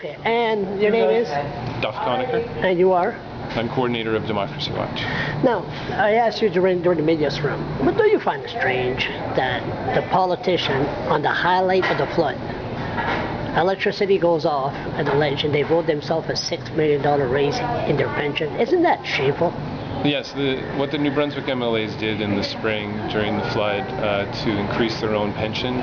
Okay, and your name is? Duff Conacher. And you are? I'm coordinator of Democracy Watch. Now, I asked you during the media's room, but do you find it strange that the politician on the highlight of the flood, electricity goes off at the ledge and they vote themselves a $6 million raise in their pension? Isn't that shameful? Yes, what the New Brunswick MLAs did in the spring during the flood to increase their own pension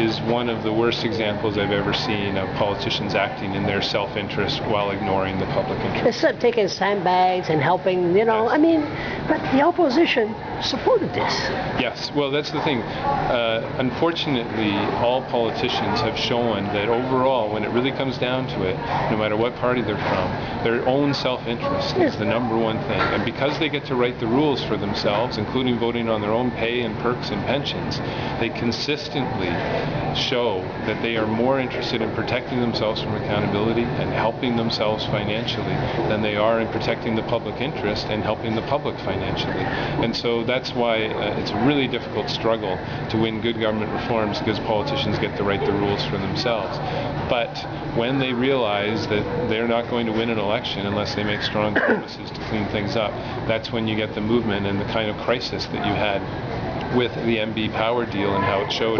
is one of the worst examples I've ever seen of politicians acting in their self-interest while ignoring the public interest. Instead of taking sandbags and helping, you know, I mean, but the opposition supported this. Yes, well, that's the thing. Unfortunately, all politicians have shown that overall, when it really comes down to it, no matter what party they're from, their own self-interest is the number one thing. And because they get to write the rules for themselves, including voting on their own pay and perks and pensions, they consistently show that they are more interested in protecting themselves from accountability and helping themselves financially than they are in protecting the public interest and helping the public financially. And so that's why it's a really difficult struggle to win good government reforms, because politicians get to write the rules for themselves. But when they realize that they're not going to win an election unless they make strong promises to clean things up, that's when you get the movement and the kind of crisis that you had with the MB Power deal, and how it showed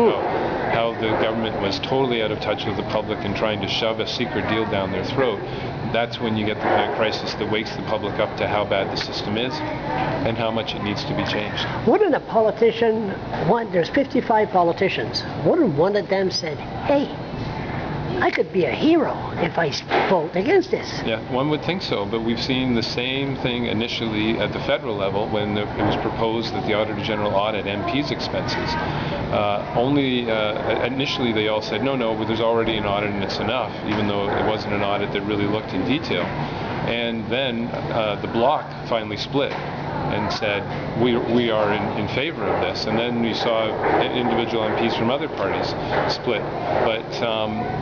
how the government was totally out of touch with the public and trying to shove a secret deal down their throat. That's when you get the kind of crisis that wakes the public up to how bad the system is and how much it needs to be changed. Wouldn't a politician there's 55 politicians, wouldn't one of them said, hey, I could be a hero if I vote against this? Yeah, one would think so, but we've seen the same thing initially at the federal level when it was proposed that the Auditor General audit MPs' expenses. Initially they all said, no, there's already an audit and it's enough, even though it wasn't an audit that really looked in detail. And then the bloc finally split and said, we are in favor of this. And then we saw individual MPs from other parties split. But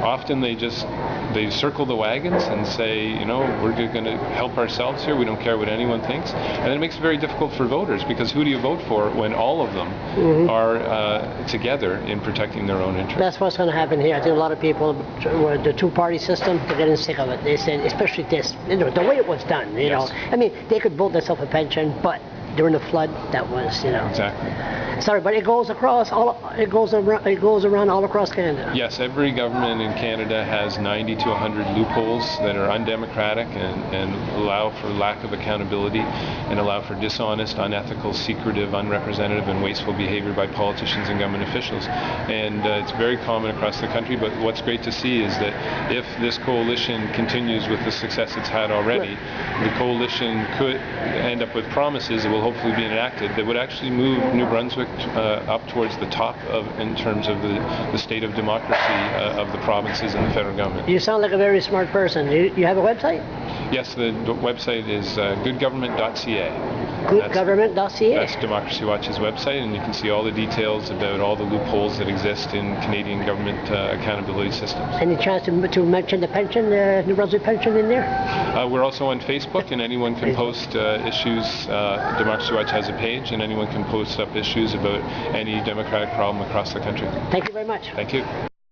often they circle the wagons and say, you know, we're going to help ourselves here. We don't care what anyone thinks. And it makes it very difficult for voters, because who do you vote for when all of them are together in protecting their own interests? That's what's going to happen here. I think a lot of people, the two-party system, they're getting sick of it. They said, especially this, you know, the way it was done, you know. I mean, they could vote themselves a pension, but during the flood, that was, you know. Exactly. Sorry, but it goes around all across Canada. Yes, every government in Canada has 90 to 100 loopholes that are undemocratic and allow for lack of accountability and allow for dishonest, unethical, secretive, unrepresentative, and wasteful behavior by politicians and government officials. And it's very common across the country, but what's great to see is that if this coalition continues with the success it's had already, the coalition could end up with promises that will hopefully be enacted that would actually move New Brunswick up towards the top in terms of the state of democracy of the provinces and the federal government. You sound like a very smart person. You have a website? Yes, the website is goodgovernment.ca. Goodgovernment.ca? That's Democracy Watch's website, and you can see all the details about all the loopholes that exist in Canadian government accountability systems. Any chance to mention the pension, New Brunswick pension in there? We're also on Facebook, and anyone can post issues. Democracy Watch has a page, and anyone can post up issues about any democratic problem across the country. Thank you very much. Thank you.